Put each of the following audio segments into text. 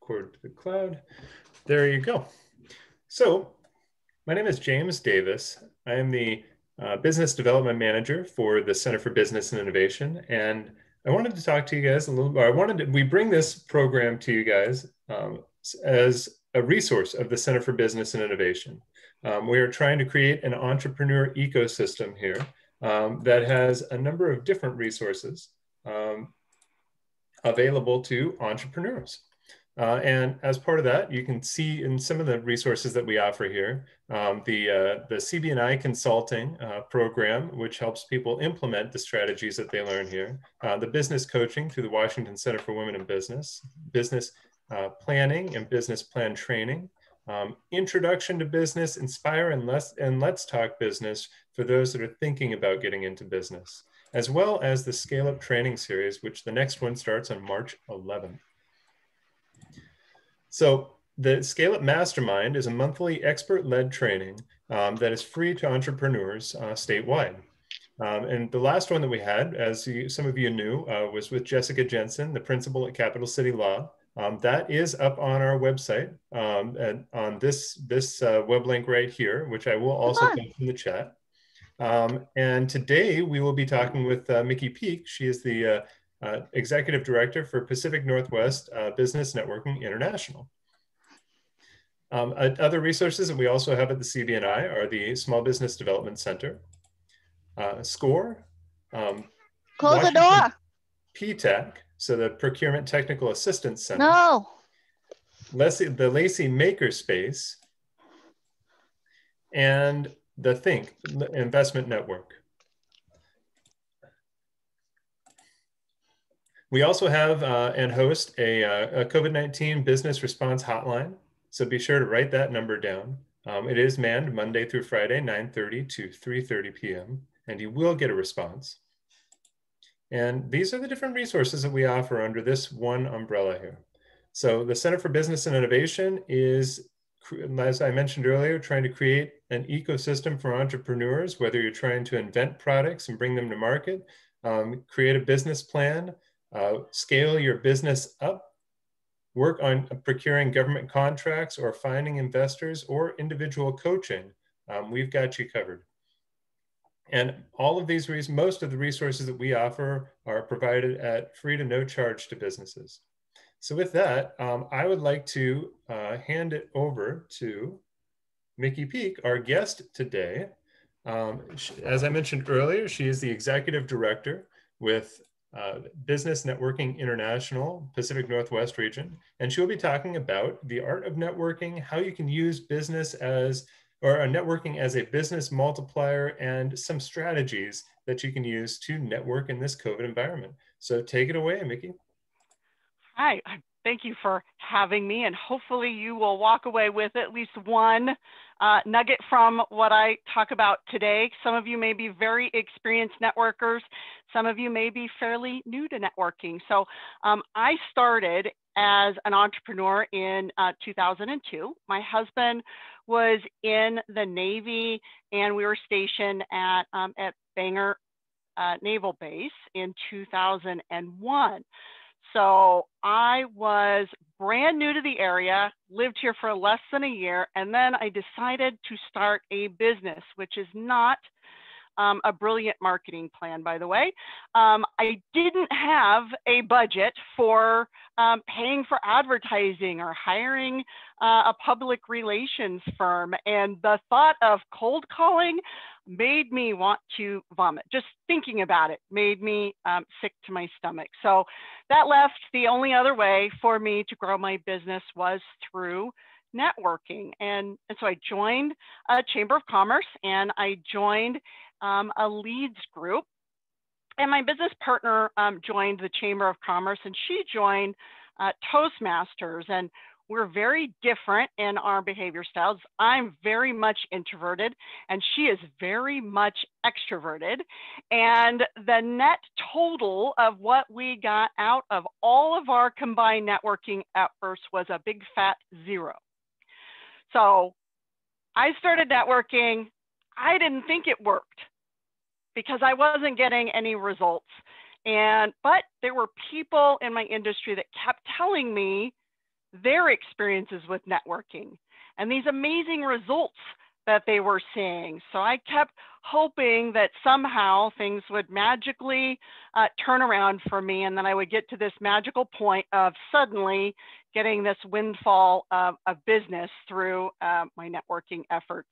record to the cloud. There you go. So my name is James Davis. I am the Business Development Manager for the Center for Business and Innovation. And I wanted to talk to you guys a little bit. We bring this program to you guys as a resource of the Center for Business and Innovation. We are trying to create an entrepreneur ecosystem here that has a number of different resources available to entrepreneurs. And as part of that, you can see in some of the resources that we offer here, the CB&I consulting program, which helps people implement the strategies that they learn here, the business coaching through the Washington Center for Women in Business, business planning and business plan training, introduction to business, inspire and let's talk business for those that are thinking about getting into business, as well as the ScaleUp training series, which the next one starts on March 11th. So the ScaleUp Mastermind is a monthly expert-led training that is free to entrepreneurs statewide. And the last one that we had, as some of you knew, was with Jessica Jensen, the principal at Capital City Law. That is up on our website and on this web link right here, which I will also put in the chat. And today we will be talking with Micki Peak. She is the Executive Director for Pacific Northwest Business Networking International. Other resources that we also have at the CB&I are the Small Business Development Center, SCORE, Close the door. PTAC, so the Procurement Technical Assistance Center. No. The Lacey Makerspace, and the Think Investment Network. We also have and host a COVID-19 business response hotline. So be sure to write that number down. It is manned Monday through Friday, 9:30 to 3:30 p.m. and you will get a response. And these are the different resources that we offer under this one umbrella here. So the Center for Business and Innovation is, as I mentioned earlier, trying to create an ecosystem for entrepreneurs, whether you're trying to invent products and bring them to market, create a business plan, scale your business up, work on procuring government contracts or finding investors or individual coaching. We've got you covered. And all of these most of the resources that we offer are provided at free to no charge to businesses. So with that, I would like to hand it over to Micki Peak, our guest today. As I mentioned earlier, she is the Executive Director with Business Networking International, Pacific Northwest region. And she'll be talking about the art of networking, how you can use business networking as a business multiplier, and some strategies that you can use to network in this COVID environment. So take it away, Micki. Hi, thank you for having me, and hopefully you will walk away with at least one nugget from what I talk about today. Some of you may be very experienced networkers. Some of you may be fairly new to networking. So I started as an entrepreneur in 2002. My husband was in the Navy, and we were stationed at Bangor Naval Base in 2001. So I was brand new to the area, lived here for less than a year, and then I decided to start a business, which is not a brilliant marketing plan, by the way. I didn't have a budget for paying for advertising or hiring a public relations firm. And the thought of cold calling made me want to vomit. Just thinking about it made me sick to my stomach. So that left the only other way for me to grow my business was through networking. And so I joined a Chamber of Commerce, and I joined a leads group. And my business partner joined the Chamber of Commerce, and she joined Toastmasters. And we're very different in our behavior styles. I'm very much introverted, and she is very much extroverted. And the net total of what we got out of all of our combined networking at first was a big fat 0. So I started networking. I didn't think it worked because I wasn't getting any results. But there were people in my industry that kept telling me their experiences with networking and these amazing results that they were seeing. So I kept hoping that somehow things would magically turn around for me, and then I would get to this magical point of suddenly getting this windfall of business through my networking efforts.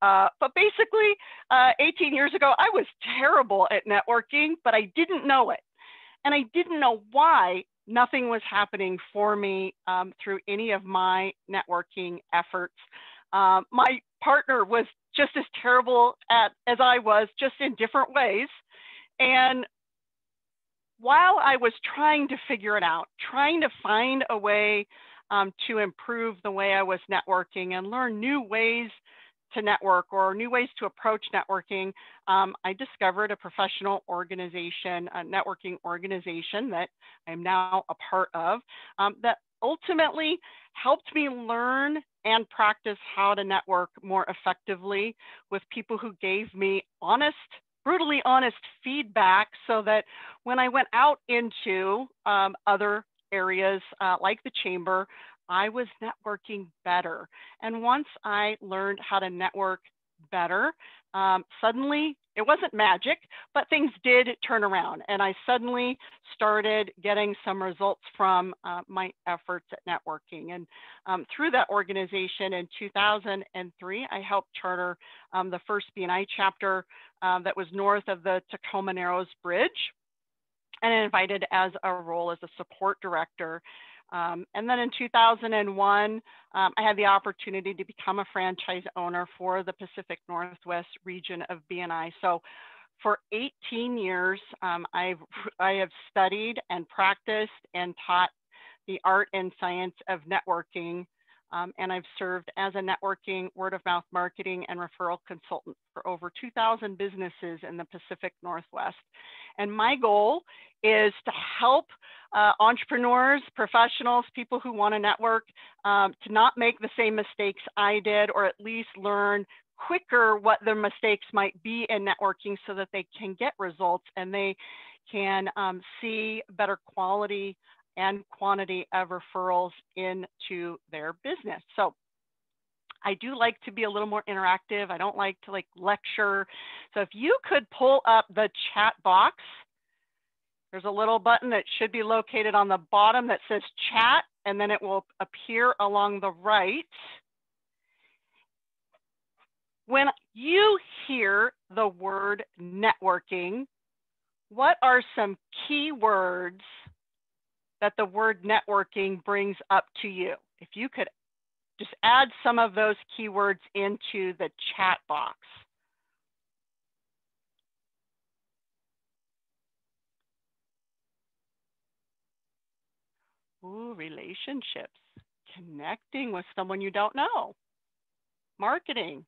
But basically, 18 years ago, I was terrible at networking, but I didn't know it. And I didn't know why nothing was happening for me through any of my networking efforts. My partner was just as terrible as I was, just in different ways. And while I was trying to figure it out, trying to find a way to improve the way I was networking and learn new ways to network or new ways to approach networking, I discovered a professional organization, a networking organization that I'm now a part of, that ultimately helped me learn and practice how to network more effectively with people who gave me honest, brutally honest feedback, so that when I went out into other areas like the chamber, I was networking better. And once I learned how to network better, suddenly, it wasn't magic, but things did turn around. And I suddenly started getting some results from my efforts at networking. And through that organization in 2003, I helped charter the first BNI chapter that was north of the Tacoma Narrows Bridge, and invited as a role as a support director. And then in 2001, I had the opportunity to become a franchise owner for the Pacific Northwest region of BNI. So for 18 years, I have studied and practiced and taught the art and science of networking. And I've served as a networking, word of mouth marketing, and referral consultant for over 2,000 businesses in the Pacific Northwest. And my goal is to help entrepreneurs, professionals, people who want to network, to not make the same mistakes I did, or at least learn quicker what their mistakes might be in networking, so that they can get results and they can see better quality and quantity of referrals into their business. So I do like to be a little more interactive. I don't like to lecture. So if you could pull up the chat box, there's a little button that should be located on the bottom that says chat, and then it will appear along the right. When you hear the word networking, what are some key words that the word networking brings up to you? If you could just add some of those keywords into the chat box. Ooh, relationships, connecting with someone you don't know, marketing,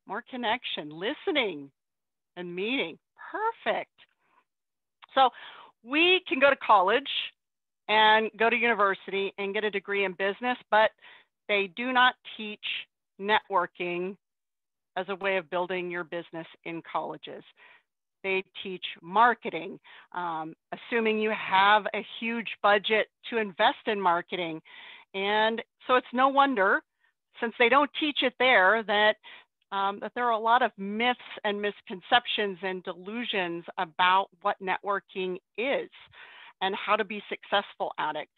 more connection, listening, and meeting. Perfect. So we can go to college and go to university and get a degree in business, but they do not teach networking as a way of building your business in colleges. They teach marketing, assuming you have a huge budget to invest in marketing. And so it's no wonder, since they don't teach it there, that there are a lot of myths and misconceptions and delusions about what networking is and how to be successful at it.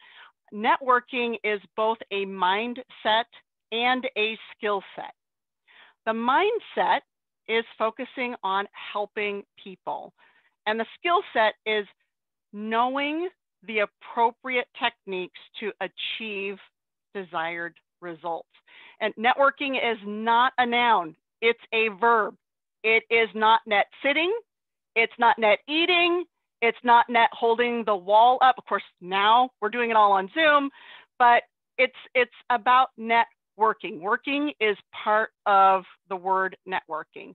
Networking is both a mindset and a skill set. The mindset is focusing on helping people, and the skill set is knowing the appropriate techniques to achieve desired results. And networking is not a noun, it's a verb. It is not net sitting, it's not net eating, it's not net holding the wall up. Of course, now we're doing it all on Zoom, but it's about networking. Working is part of the word networking.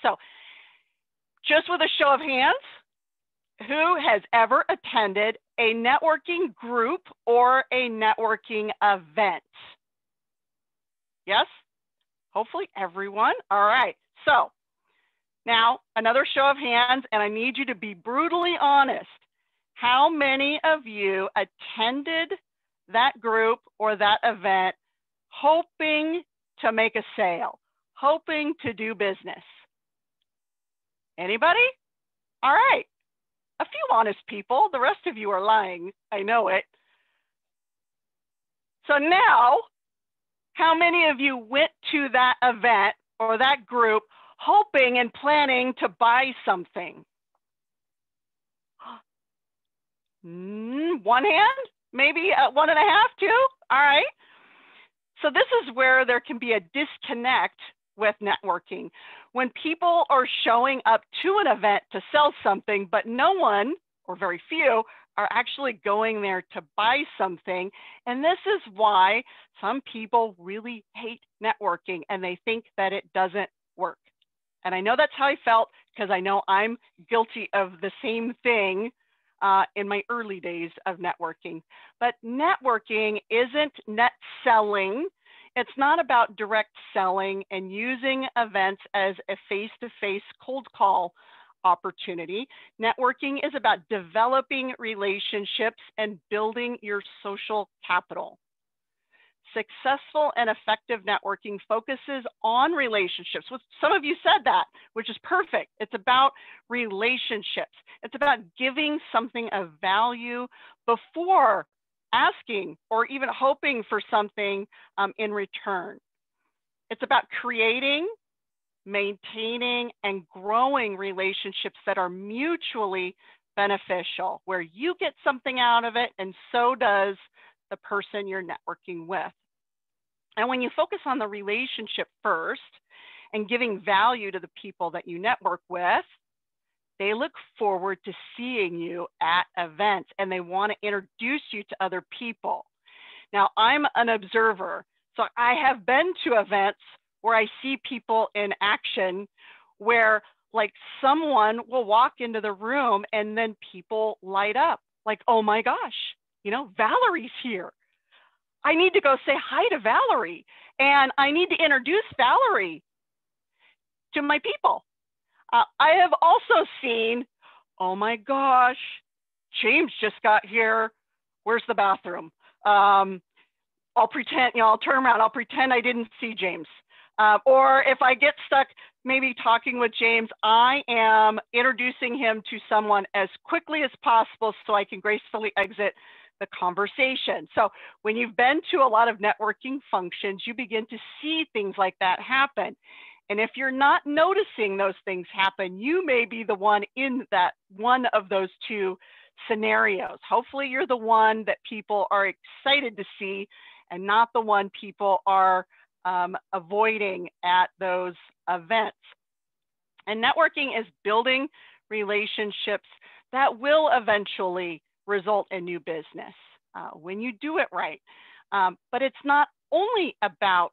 So just with a show of hands, who has ever attended a networking group or a networking event? Yes? Hopefully everyone. All right. So now another show of hands, and I need you to be brutally honest. How many of you attended that group or that event hoping to make a sale, hoping to do business? Anybody? All right. A few honest people. The rest of you are lying. I know it. So now, how many of you went to that event or that group hoping and planning to buy something? One hand? Maybe 1.5, 2? All right. So this is where there can be a disconnect with networking. When people are showing up to an event to sell something, but no one, or very few, are actually going there to buy something. And this is why some people really hate networking and they think that it doesn't work. And I know that's how I felt because I know I'm guilty of the same thing in my early days of networking. But networking isn't net selling. It's not about direct selling and using events as a face-to-face cold call opportunity. Networking is about developing relationships and building your social capital. Successful and effective networking focuses on relationships. Some of you said that, which is perfect. It's about relationships. It's about giving something of value before asking or even hoping for something in return. It's about creating, maintaining, and growing relationships that are mutually beneficial, where you get something out of it and so does the person you're networking with. And when you focus on the relationship first and giving value to the people that you network with, they look forward to seeing you at events and they want to introduce you to other people. Now, I'm an observer, so I have been to events where I see people in action where like someone will walk into the room and then people light up like, oh my gosh, you know, Valerie's here. I need to go say hi to Valerie and I need to introduce Valerie to my people. I have also seen, oh my gosh, James just got here. Where's the bathroom? I'll pretend, you know, I'll turn around. I'll pretend I didn't see James. Or if I get stuck maybe talking with James, I am introducing him to someone as quickly as possible so I can gracefully exit the conversation. So when you've been to a lot of networking functions, you begin to see things like that happen. And if you're not noticing those things happen, you may be the one in that one of those two scenarios. Hopefully you're the one that people are excited to see and not the one people are avoiding at those events. And networking is building relationships that will eventually result in new business when you do it right. But it's not only about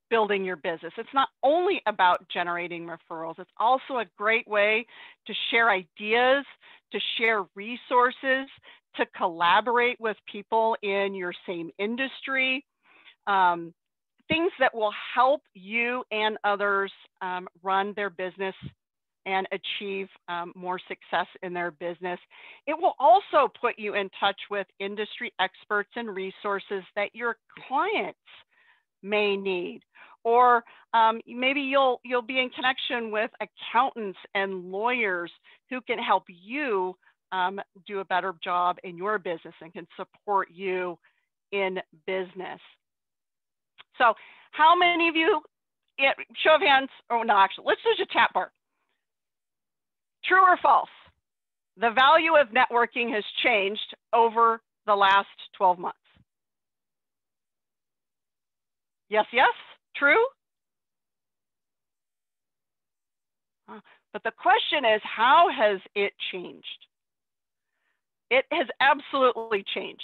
building your business. It's not only about generating referrals. It's also a great way to share ideas, to share resources, to collaborate with people in your same industry, things that will help you and others run their business and achieve more success in their business. It will also put you in touch with industry experts and resources that your clients may need. Or maybe you'll be in connection with accountants and lawyers who can help you do a better job in your business and can support you in business. So how many of you, show of hands, oh no, actually, let's do a chat bar. True or false? The value of networking has changed over the last 12 months. Yes, yes, true? But the question is, how has it changed? It has absolutely changed.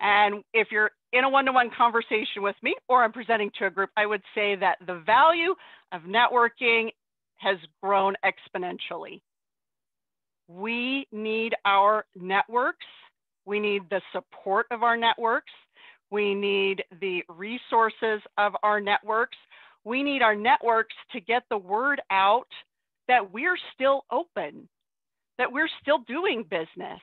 And if you're in a one-to-one conversation with me or I'm presenting to a group, I would say that the value of networking has grown exponentially. We need our networks. We need the support of our networks. We need the resources of our networks. We need our networks to get the word out that we're still open, that we're still doing business,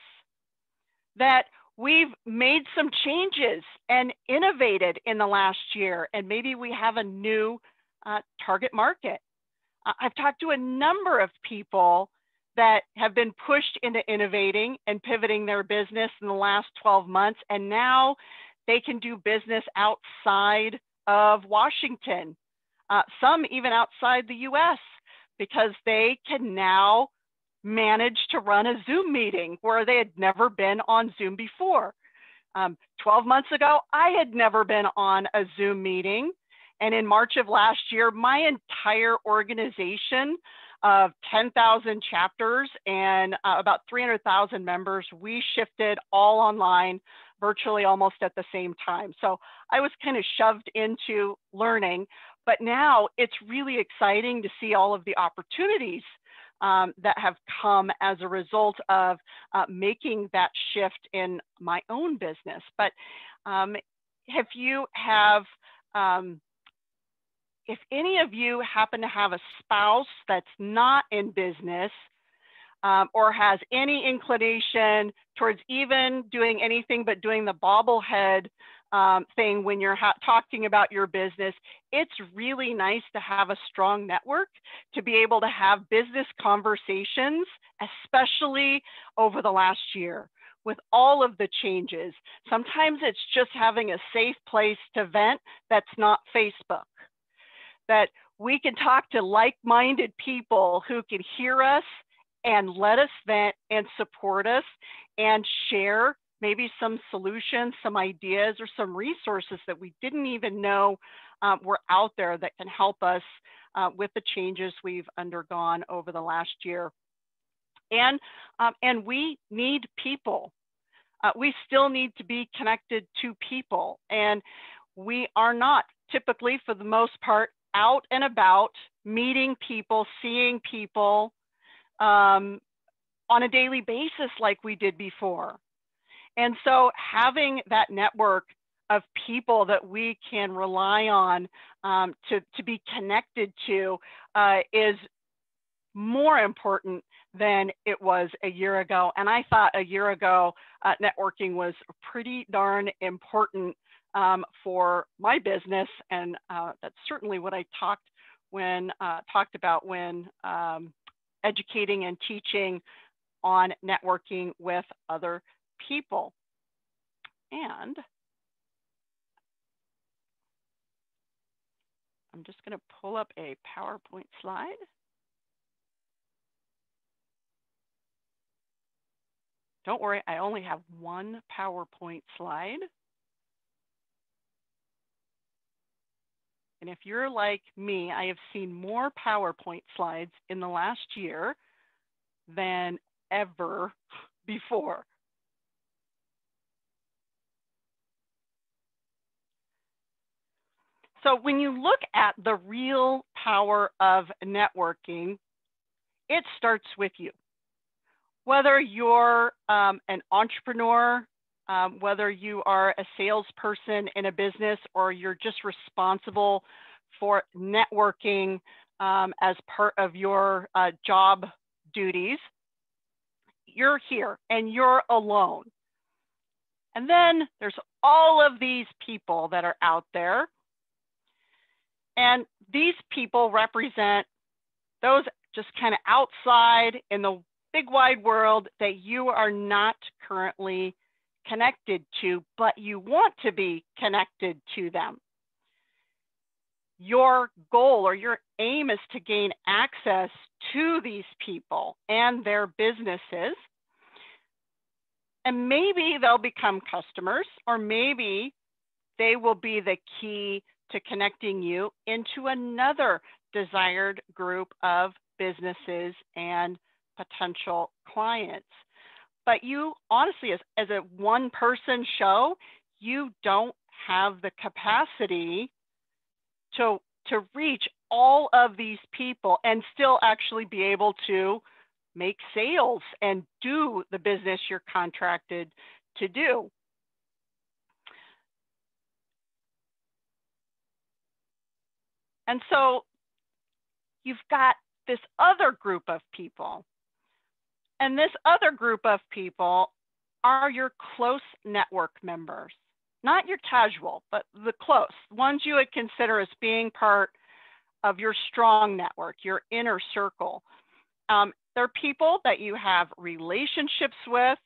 that We've made some changes and innovated in the last year, and maybe we have a new target market. I've talked to a number of people that have been pushed into innovating and pivoting their business in the last 12 months, and now they can do business outside of Washington, some even outside the US, because they can now manage to run a Zoom meeting where they had never been on Zoom before. 12 months ago, I had never been on a Zoom meeting. And in March of last year, my entire organization of 10,000 chapters and about 300,000 members, we shifted all online virtually almost at the same time. So I was kind of shoved into learning, but now it's really exciting to see all of the opportunities that have come as a result of making that shift in my own business. But if any of you happen to have a spouse that's not in business or has any inclination towards even doing anything but doing the bobblehead thing when you're talking about your business, it's really nice to have a strong network to be able to have business conversations, especially over the last year with all of the changes. Sometimes it's just having a safe place to vent that's not Facebook, that we can talk to like-minded people who can hear us and let us vent and support us and share maybe some solutions, some ideas, or some resources that we didn't even know were out there that can help us with the changes we've undergone over the last year. And we need people. We still need to be connected to people. And we are not typically, for the most part, out and about, meeting people, seeing people on a daily basis like we did before. And so having that network of people that we can rely on to be connected to is more important than it was a year ago. And I thought a year ago, networking was pretty darn important for my business. And that's certainly what I talked about when educating and teaching on networking with other people. And I'm just going to pull up a PowerPoint slide. Don't worry, I only have one PowerPoint slide. And if you're like me, I have seen more PowerPoint slides in the last year than ever before. So when you look at the real power of networking, it starts with you. Whether you're an entrepreneur, whether you are a salesperson in a business, or you're just responsible for networking as part of your job duties, you're here and you're alone. And then there's all of these people that are out there. And these people represent those just kind of outside in the big wide world that you are not currently connected to, but you want to be connected to them. Your goal or your aim is to gain access to these people and their businesses. And maybe they'll become customers, or maybe they will be the key to connecting you into another desired group of businesses and potential clients. But you honestly, as a one-person show, you don't have the capacity to reach all of these people and still actually be able to make sales and do the business you're contracted to do. And so you've got this other group of people. And this other group of people are your close network members, not your casual, but the close, ones you would consider as being part of your strong network, your inner circle. They're people that you have relationships with,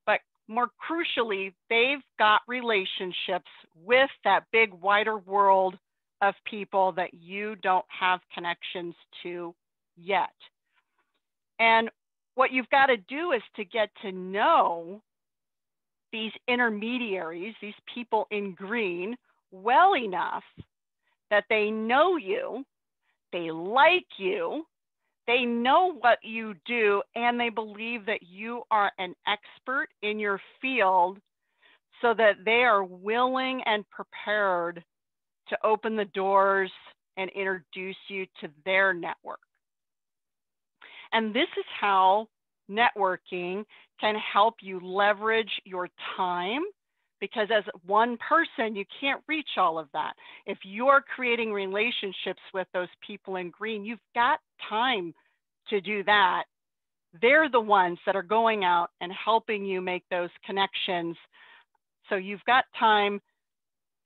but more crucially, they've got relationships with that big wider world of people that you don't have connections to yet. And what you've got to do is to get to know these intermediaries, these people in green, well enough that they know you, they like you, they know what you do, and they believe that you are an expert in your field, so that they are willing and prepared to open the doors and introduce you to their network. And this is how networking can help you leverage your time, because as one person, you can't reach all of that. If you're creating relationships with those people in green, you've got time to do that. They're the ones that are going out and helping you make those connections. So you've got time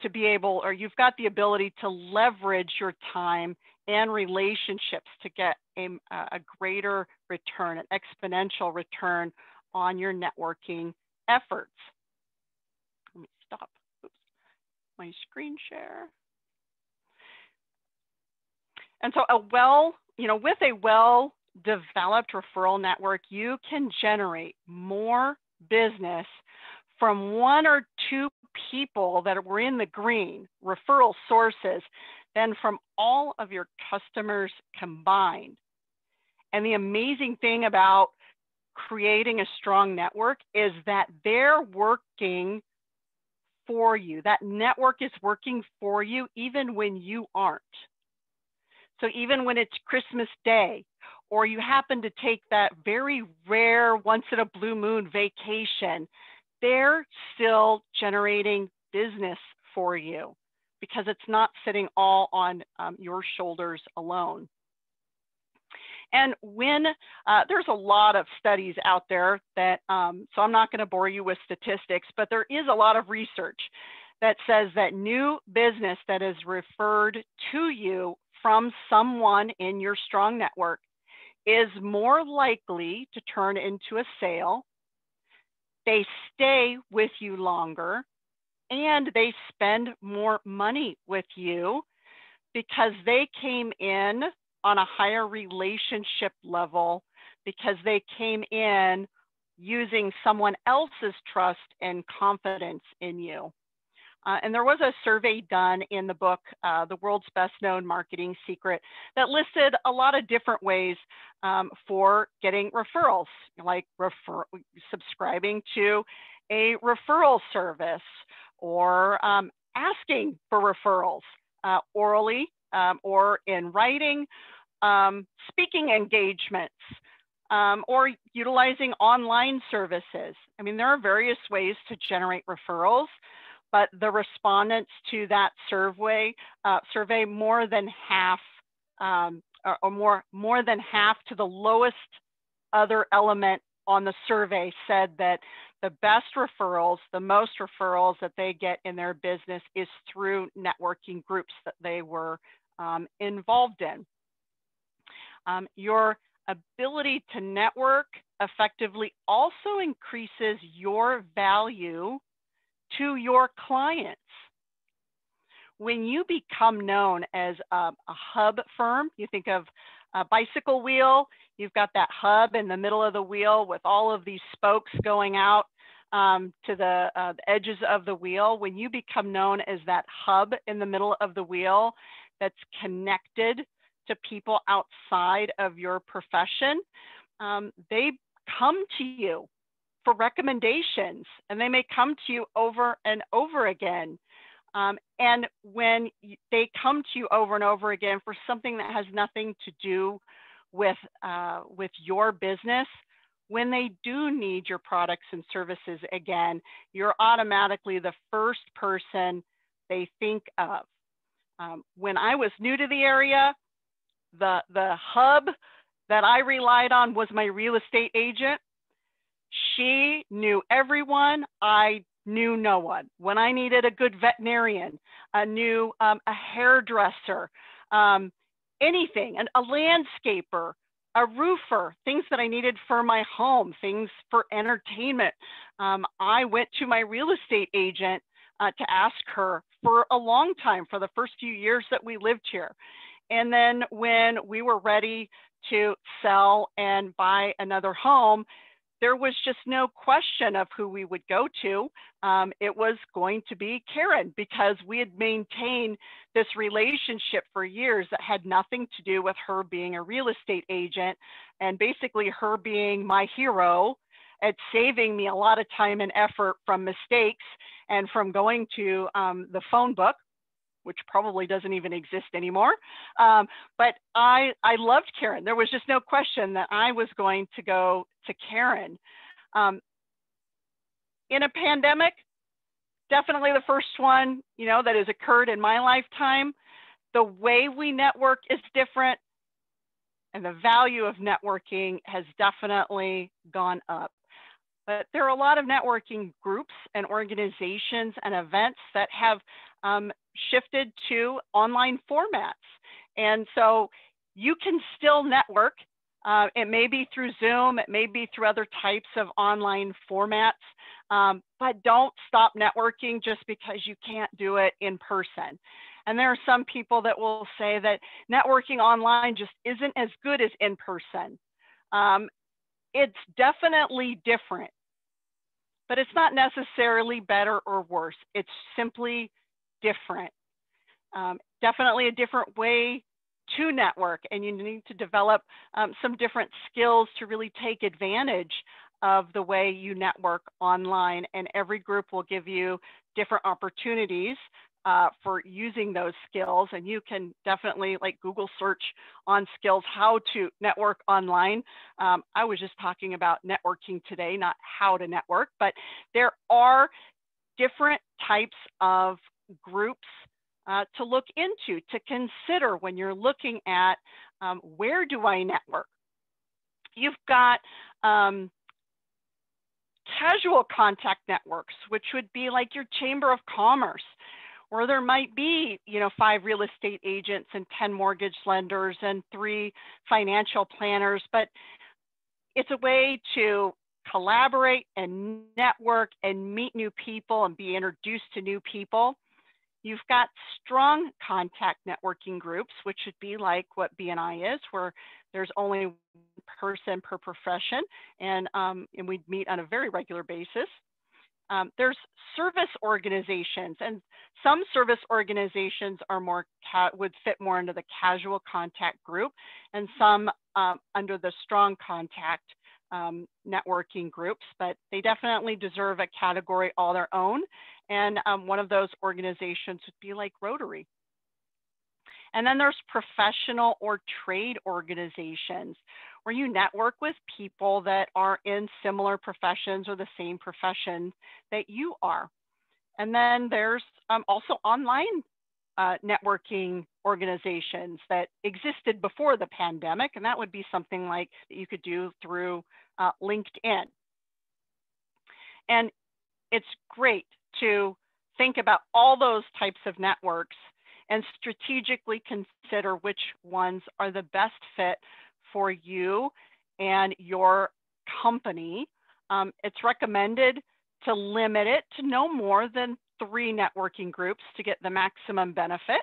to be able, or you've got the ability to leverage your time and relationships to get a greater return, an exponential return on your networking efforts. Let me stop my screen share. And so with a well-developed referral network, you can generate more business from one or two people that were in the green, referral sources, than from all of your customers combined. And the amazing thing about creating a strong network is that they're working for you. That network is working for you even when you aren't. So even when it's Christmas Day, or you happen to take that very rare once in a blue moon vacation, they're still generating business for you, because it's not sitting all on your shoulders alone. And when there's a lot of studies out there that, so I'm not going to bore you with statistics, but there is a lot of research that says that new business that is referred to you from someone in your strong network is more likely to turn into a sale. They stay with you longer, and they spend more money with you because they came in on a higher relationship level, because they came in using someone else's trust and confidence in you. And there was a survey done in the book, The World's Best Known Marketing Secret, that listed a lot of different ways for getting referrals, like subscribing to a referral service, or asking for referrals orally or in writing, speaking engagements, or utilizing online services. I mean, there are various ways to generate referrals, but the respondents to that survey, more than half, more than half to the lowest other element on the survey said that the best referrals, the most referrals that they get in their business is through networking groups that they were involved in. Your ability to network effectively also increases your value to your clients. When you become known as a hub firm, you think of a bicycle wheel, you've got that hub in the middle of the wheel with all of these spokes going out to the edges of the wheel. When you become known as that hub in the middle of the wheel that's connected to people outside of your profession, they come to you for recommendations, and they may come to you over and over again. And when they come to you over and over again for something that has nothing to do with your business, when they do need your products and services again, you're automatically the first person they think of. When I was new to the area, the hub that I relied on was my real estate agent. She knew everyone. I knew no one. When I needed a good veterinarian, a hairdresser, anything, a landscaper, a roofer, things that I needed for my home, things for entertainment. I went to my real estate agent to ask her for a long time, for the first few years that we lived here. And then when we were ready to sell and buy another home, there was just no question of who we would go to. It was going to be Karen, because we had maintained this relationship for years that had nothing to do with her being a real estate agent, and basically her being my hero at saving me a lot of time and effort from mistakes and from going to the phone book, which probably doesn't even exist anymore. But I loved Karen. There was just no question that I was going to go to Karen. In a pandemic, definitely the first one, that has occurred in my lifetime. The way we network is different, and the value of networking has definitely gone up. But there are a lot of networking groups and organizations and events that have shifted to online formats. And so you can still network. It may be through Zoom, it may be through other types of online formats, but don't stop networking just because you can't do it in person. And there are some people that will say that networking online just isn't as good as in person. It's definitely different, but it's not necessarily better or worse. It's simply different. Definitely a different way to network, and you need to develop some different skills to really take advantage of the way you network online. And every group will give you different opportunities for using those skills. And you can definitely Google search on skills, how to network online. I was just talking about networking today, not how to network, but there are different types of groups to look into, to consider when you're looking at where do I network. You've got casual contact networks, which would be like your Chamber of Commerce, where there might be, 5 real estate agents and 10 mortgage lenders and 3 financial planners, but it's a way to collaborate and network and meet new people and be introduced to new people. You've got strong contact networking groups, which would be like what BNI is, where there's only one person per profession, and we'd meet on a very regular basis. There's service organizations, and some service organizations are more would fit more into the casual contact group, and some under the strong contact networking groups, but they definitely deserve a category all their own. And one of those organizations would be like Rotary. And then there's professional or trade organizations, where you network with people that are in similar professions or the same profession that you are. And then there's also online networking organizations that existed before the pandemic, and that would be something like that you could do through LinkedIn. And it's great to think about all those types of networks and strategically consider which ones are the best fit for you and your company. It's recommended to limit it to no more than 3 networking groups to get the maximum benefit.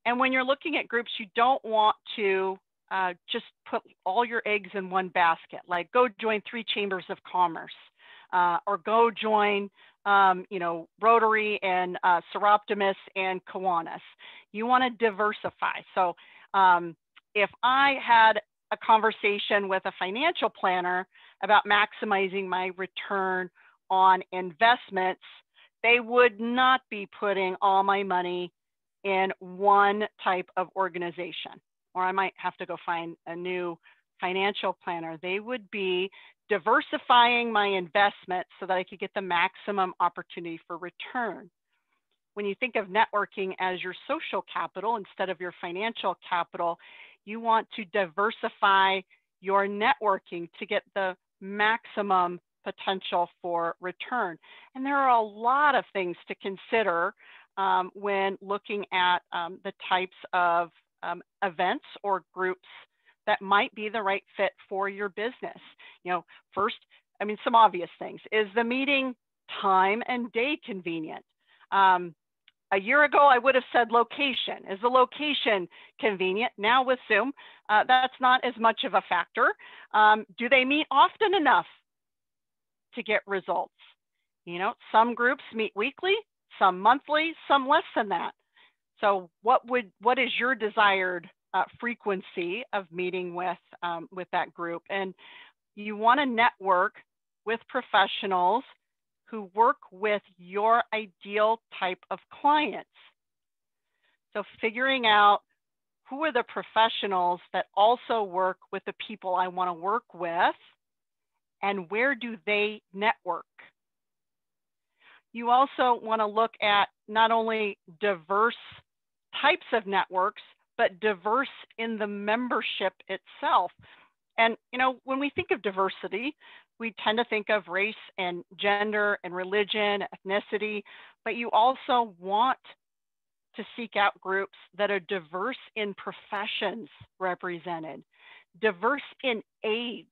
And when you're looking at groups, you don't want to just put all your eggs in one basket, like go join 3 chambers of commerce, or go join Rotary and Seroptimus and Kiwanis. You want to diversify. So if I had a conversation with a financial planner about maximizing my return on investments, they would not be putting all my money in one type of organization, or I might have to go find a new financial planner. They would be diversifying my investments so that I could get the maximum opportunity for return. When you think of networking as your social capital instead of your financial capital, you want to diversify your networking to get the maximum potential for return. And there are a lot of things to consider when looking at the types of events or groups that might be the right fit for your business. You know, first, I mean, some obvious things. Is the meeting time and day convenient? A year ago, I would have said location. Is the location convenient? Now with Zoom, that's not as much of a factor. Do they meet often enough to get results? You know, some groups meet weekly, some monthly, some less than that. So what is your desired frequency of meeting with that group? And you want to network with professionals who work with your ideal type of clients. So figuring out who are the professionals that also work with the people I want to work with, and where do they network? You also want to look at not only diverse types of networks, but diverse in the membership itself. And, you know, when we think of diversity, we tend to think of race and gender and religion, ethnicity, but you also want to seek out groups that are diverse in professions represented, diverse in age,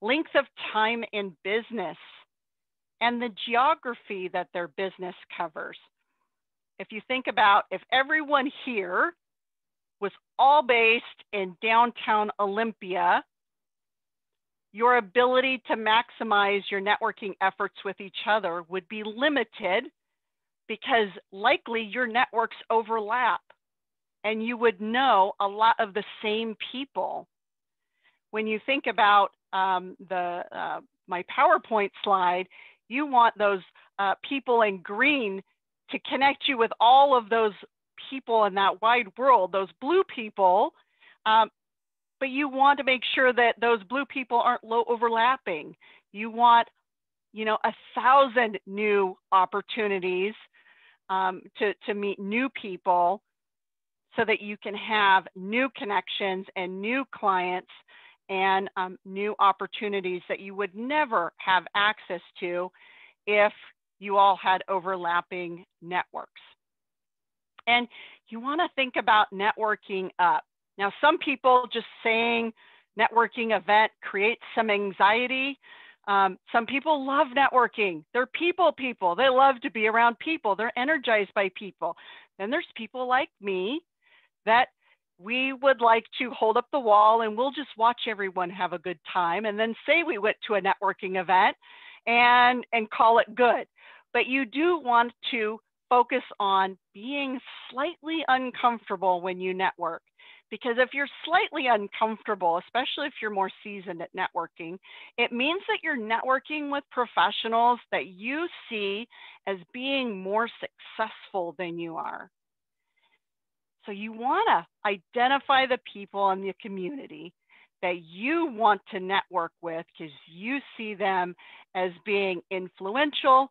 length of time in business, and the geography that their business covers. If you think about if everyone here was all based in downtown Olympia, your ability to maximize your networking efforts with each other would be limited because likely your networks overlap and you would know a lot of the same people. When you think about my PowerPoint slide, you want those people in green to connect you with all of those people in that wide world, those blue people, but you want to make sure that those blue people aren't overlapping. You want, you know, 1,000 new opportunities to meet new people so that you can have new connections and new clients and new opportunities that you would never have access to if you all had overlapping networks. And you want to think about networking up. Now, some people just saying networking event creates some anxiety. Some people love networking. They're people. They love to be around people. They're energized by people. Then there's people like me that we would like to hold up the wall and we'll just watch everyone have a good time and then say we went to a networking event and call it good. But you do want to focus on being slightly uncomfortable when you network. Because if you're slightly uncomfortable, especially if you're more seasoned at networking, it means that you're networking with professionals that you see as being more successful than you are. So you want to identify the people in the community that you want to network with because you see them as being influential,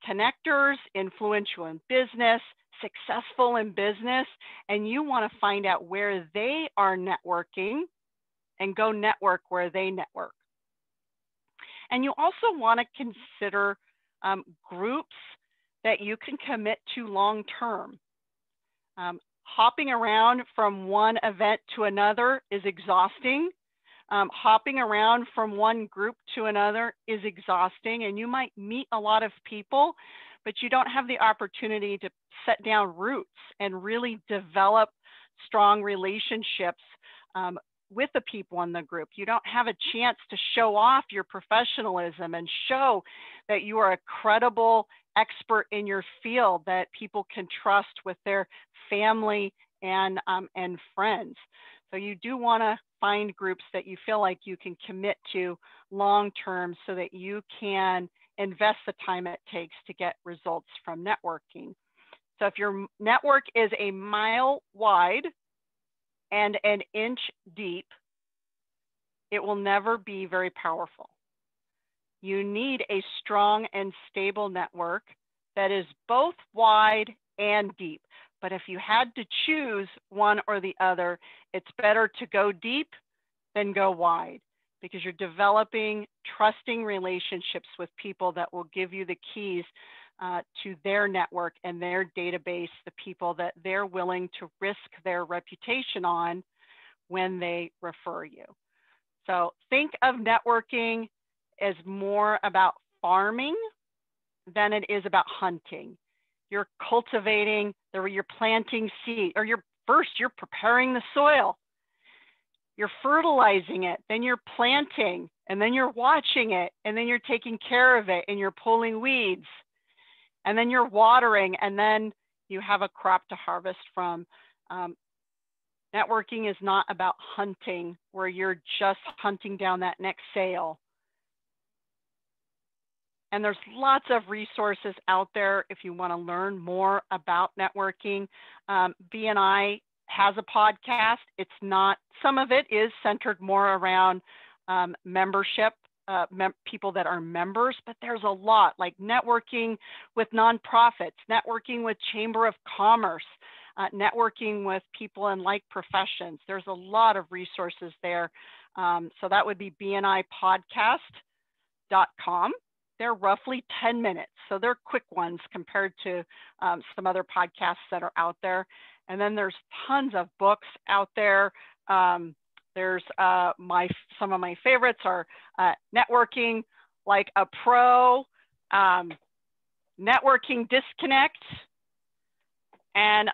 connectors, influential in business, successful in business, and you want to find out where they are networking and go network where they network. And you also want to consider groups that you can commit to long term. Hopping around from one event to another is exhausting. Hopping around from one group to another is exhausting, and you might meet a lot of people, but you don't have the opportunity to set down roots and really develop strong relationships with the people in the group. You don't have a chance to show off your professionalism and show that you are a credible expert in your field that people can trust with their family and friends. So you do want to find groups that you feel like you can commit to long term so that you can invest the time it takes to get results from networking. So if your network is a mile wide and an inch deep, it will never be very powerful. You need a strong and stable network that is both wide and deep. But if you had to choose one or the other, it's better to go deep than go wide, because you're developing trusting relationships with people that will give you the keys to their network and their database, the people that they're willing to risk their reputation on when they refer you. So think of networking as more about farming than it is about hunting. You're cultivating, you're planting seed, or you're preparing the soil. You're fertilizing it, then you're planting, and then you're watching it, and then you're taking care of it, and you're pulling weeds, and then you're watering, and then you have a crop to harvest from. Networking is not about hunting, where you're just hunting down that next sale. And there's lots of resources out there if you want to learn more about networking. BNI has a podcast. It's not, some of it is centered more around membership, people that are members, but there's a lot like networking with nonprofits, networking with Chamber of Commerce, networking with people in like professions. There's a lot of resources there. So that would be bnipodcast.com. They're roughly 10 minutes. So they're quick ones compared to some other podcasts that are out there. And then there's tons of books out there. There's some of my favorites are Networking Like a Pro, Networking Disconnect, and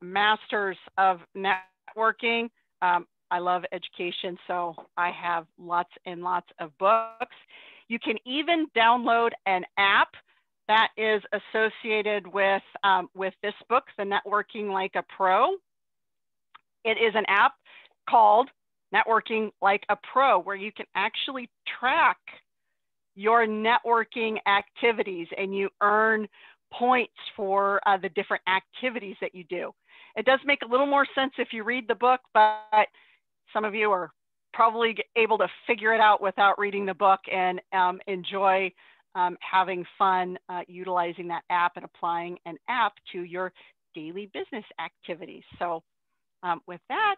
Masters of Networking. I love education, so I have lots and lots of books. You can even download an app that is associated with this book, The Networking Like a Pro. It is an app called Networking Like a Pro, where you can actually track your networking activities and you earn points for the different activities that you do. It does make a little more sense if you read the book, but some of you are probably able to figure it out without reading the book and enjoy having fun utilizing that app and applying an app to your daily business activities. So with that,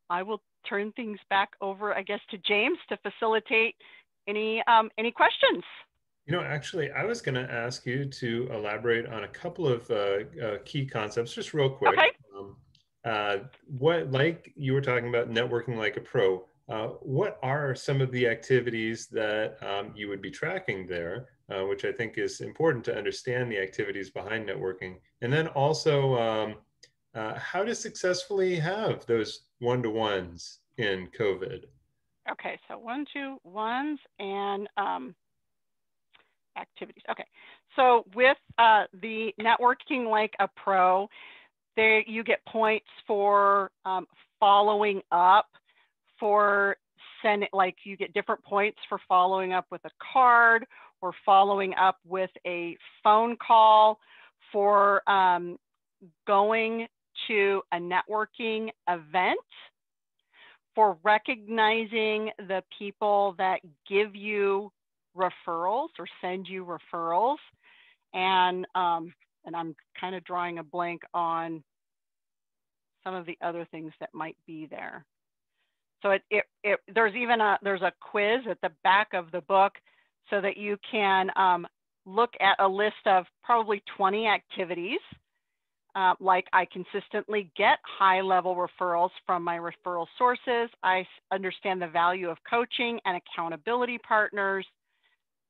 I will turn things back over, I guess, to James to facilitate any questions. You know, actually, I was going to ask you to elaborate on a couple of key concepts, just real quick. Okay. What, like you were talking about networking like a pro, what are some of the activities that you would be tracking there, which I think is important to understand the activities behind networking. And then also how to successfully have those one-to-ones in COVID. Okay, so one-to-ones and activities. Okay, so with the Networking Like a Pro, there you get points for following up, for sending, like you get different points for following up with a card or following up with a phone call, for going to a networking event, for recognizing the people that give you referrals or send you referrals. And I'm kind of drawing a blank on some of the other things that might be there. So there's even there's a quiz at the back of the book so that you can look at a list of probably 20 activities. Like I consistently get high-level referrals from my referral sources. I understand the value of coaching and accountability partners.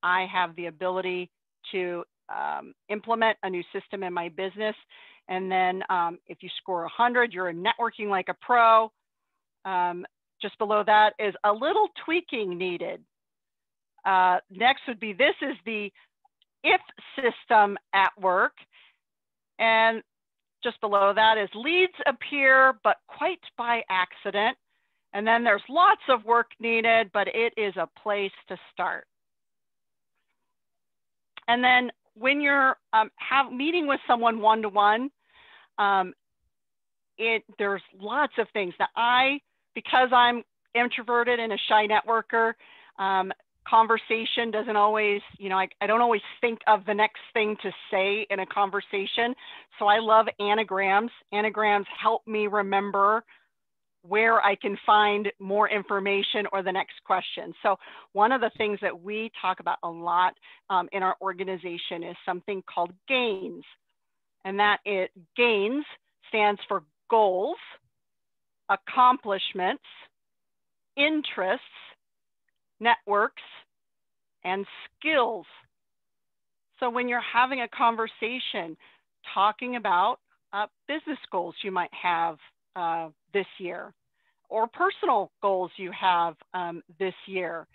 I have the ability to implement a new system in my business. And then if you score 100, you're networking like a pro. Just below that is a little tweaking needed. Next would be, this is the if system at work. And just below that is leads appear, but quite by accident. And then there's lots of work needed, but it is a place to start. And then when you're meeting with someone one-to-one, there's lots of things that because I'm introverted and a shy networker, conversation doesn't always, I don't always think of the next thing to say in a conversation. So I love anagrams. Anagrams help me remember where I can find more information or the next question. So one of the things that we talk about a lot in our organization is something called GAINS. And GAINS stands for goals, accomplishments, interests, networks, and skills. So when you're having a conversation talking about business goals you might have this year, or personal goals you have this year,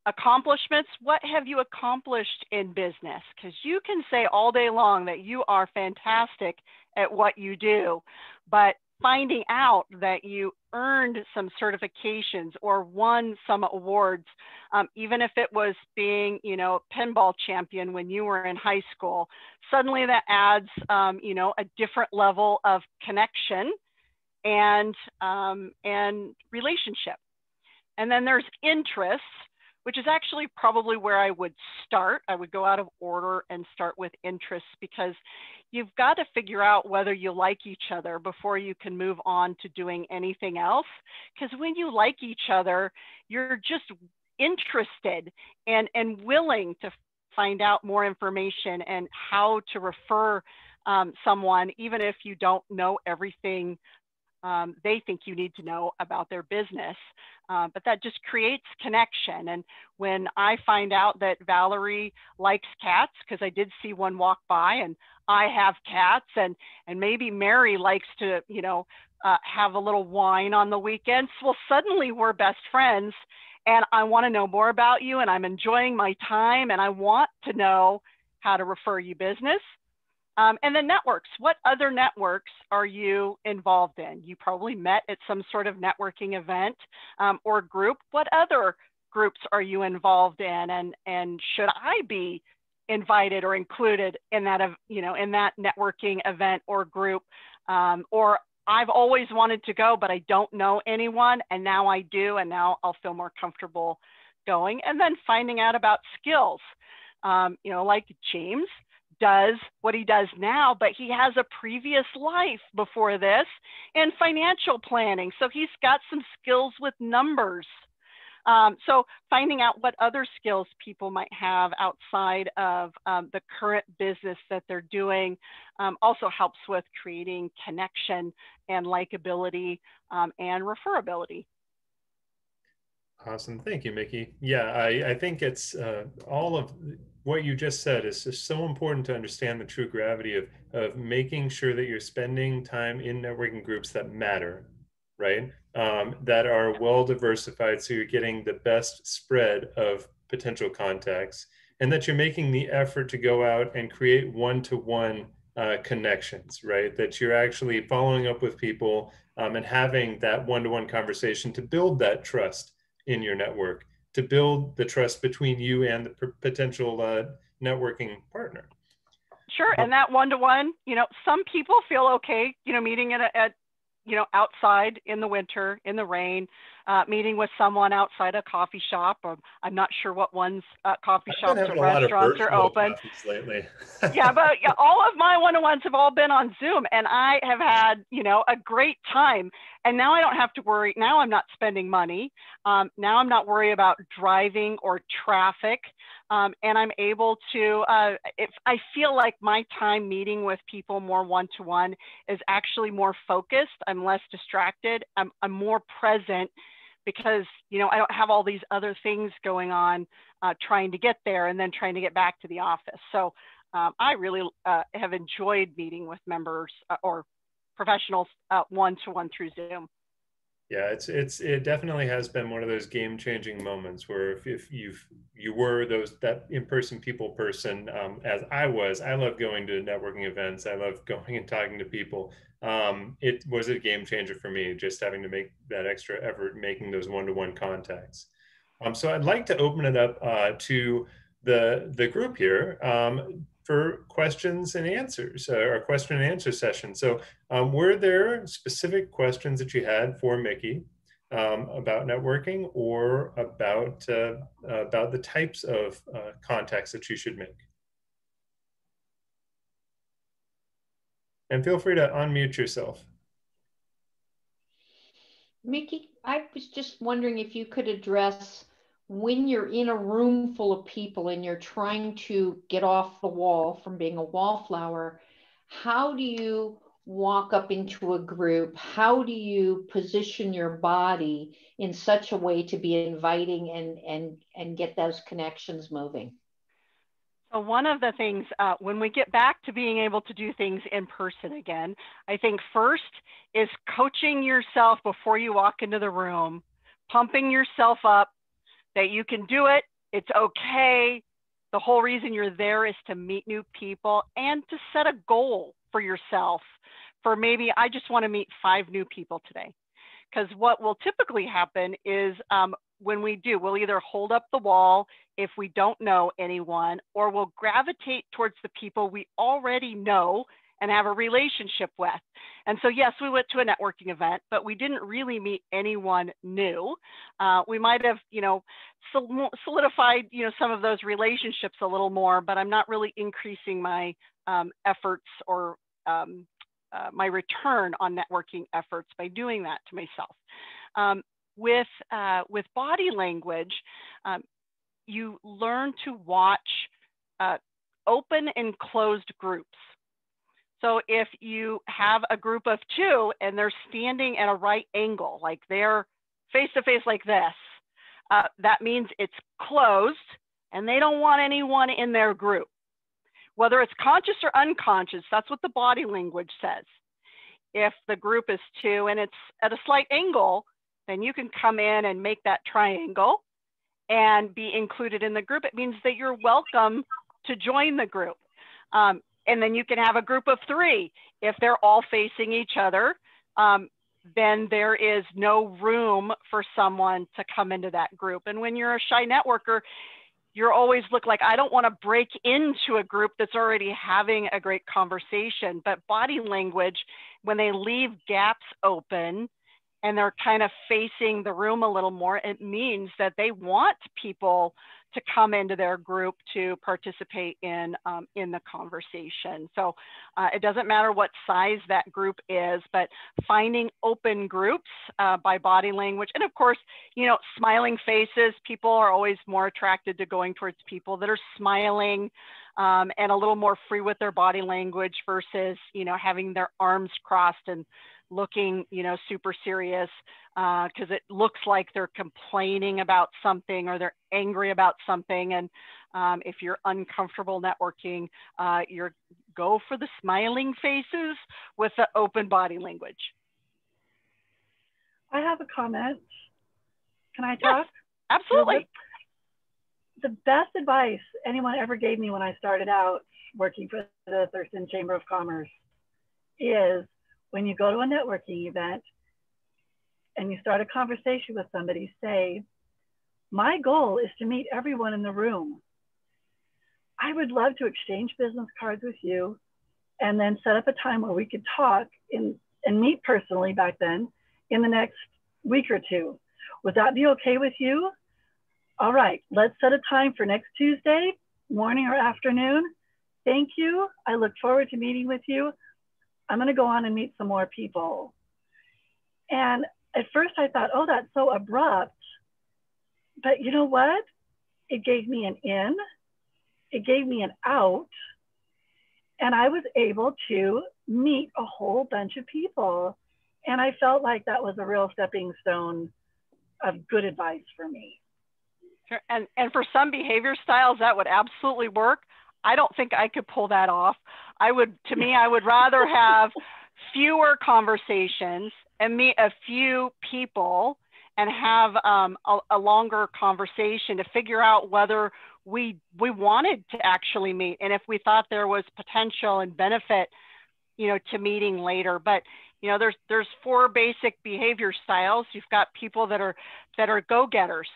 accomplishments, what have you accomplished in business? Because you can say all day long that you are fantastic at what you do, but finding out that you earned some certifications or won some awards, even if it was being, pinball champion when you were in high school, suddenly that adds, a different level of connection and relationship. And then there's interests, which is actually probably where I would start. I would go out of order and start with interests, because you've got to figure out whether you like each other before you can move on to doing anything else. Because when you like each other, you're just interested and willing to find out more information and how to refer someone, even if you don't know everything they think you need to know about their business. But that just creates connection. And when I find out that Valerie likes cats, because I did see one walk by, and I have cats, and maybe Mary likes to, have a little wine on the weekends, well, suddenly we're best friends, and I want to know more about you, and I'm enjoying my time, and I want to know how to refer you business. And then networks. What other networks are you involved in? You probably met at some sort of networking event or group. What other groups are you involved in? And should I be invited or included in that, in that networking event or group? Or I've always wanted to go, but I don't know anyone, and now I do, and now I'll feel more comfortable going. And then finding out about skills, like James does what he does now, but he has a previous life before this in financial planning. So he's got some skills with numbers. So finding out what other skills people might have outside of the current business that they're doing also helps with creating connection and likability and referability. Awesome. Thank you, Micki. Yeah, I think it's all of what you just said is just so important to understand the true gravity of making sure that you're spending time in networking groups that matter, right? That are well diversified, so you're getting the best spread of potential contacts, and that you're making the effort to go out and create one-to-one connections, right? That you're actually following up with people and having that one-to-one conversation to build that trust in your network, to build the trust between you and the potential networking partner. Sure, and that one-to-one, some people feel okay, meeting at outside in the winter, in the rain, meeting with someone outside a coffee shop. Or I'm not sure what one's coffee shops or restaurants are open. Lately. Yeah, but all of my one-on-ones have all been on Zoom, and I have had, a great time. And now I don't have to worry. Now I'm not spending money. Now I'm not worried about driving or traffic. And I'm able to, if I feel like my time meeting with people more one-to-one is actually more focused, I'm less distracted, I'm more present, because, I don't have all these other things going on, trying to get there and then trying to get back to the office. So I really have enjoyed meeting with members or professionals one-to-one through Zoom. Yeah, it definitely has been one of those game-changing moments where if you were that in-person people person, as I love going to networking events. I love going and talking to people. It was a game changer for me, just having to make that extra effort making those one-to-one contacts. So I'd like to open it up to the group here for questions and answers, our question and answer session. So were there specific questions that you had for Micki about networking, or about the types of contacts that you should make? And feel free to unmute yourself. Micki, I was just wondering if you could address when you're in a room full of people and you're trying to get off the wall from being a wallflower, how do you walk up into a group? How do you position your body in such a way to be inviting and get those connections moving? So one of the things, when we get back to being able to do things in person again, I think first is coaching yourself before you walk into the room, pumping yourself up that you can do it, it's okay. The whole reason you're there is to meet new people and to set a goal for yourself for maybe, I just want to meet 5 new people today. Because what will typically happen is when we do, we'll either hold up the wall if we don't know anyone, or we'll gravitate towards the people we already know and have a relationship with. And so yes, we went to a networking event, but we didn't really meet anyone new. We might have, solidified, some of those relationships a little more, but I'm not really increasing my efforts or my return on networking efforts by doing that to myself. With body language, you learn to watch open and closed groups. So if you have a group of 2 and they're standing at a right angle, like they're face to face like this, that means it's closed and they don't want anyone in their group. Whether it's conscious or unconscious, that's what the body language says. If the group is 2 and it's at a slight angle, then you can come in and make that triangle and be included in the group. It means that you're welcome to join the group. And then you can have a group of 3. If they're all facing each other, then there is no room for someone to come into that group. And when you're a shy networker, you're always like, I don't want to break into a group that's already having a great conversation. But body language, when they leave gaps open and they're kind of facing the room a little more, it means that they want people to come into their group to participate in the conversation. So it doesn't matter what size that group is, but finding open groups by body language. And of course, smiling faces, people are always more attracted to going towards people that are smiling and a little more free with their body language versus, having their arms crossed and looking, super serious because it looks like they're complaining about something or they're angry about something. And if you're uncomfortable networking, you're go for the smiling faces with the open body language. I have a comment. Can I talk? Yes, absolutely. The best advice anyone ever gave me when I started out working for the Thurston Chamber of Commerce is when you go to a networking event and you start a conversation with somebody, say, my goal is to meet everyone in the room. I would love to exchange business cards with you and then set up a time where we could talk and meet personally back then in the next week or 2. Would that be okay with you? All right, let's set a time for next Tuesday, morning or afternoon. Thank you. I look forward to meeting with you. I'm going to go on and meet some more people. And at first I thought, oh, that's so abrupt. But you know what? It gave me an in, it gave me an out, and I was able to meet a whole bunch of people. And I felt like that was a real stepping stone of good advice for me. Sure. And for some behavior styles, that would absolutely work. I don't think I could pull that off. I would rather have fewer conversations and meet a few people and have a longer conversation to figure out whether we wanted to actually meet and if we thought there was potential and benefit, to meeting later. But there's 4 basic behavior styles. You've got people that are go-getters,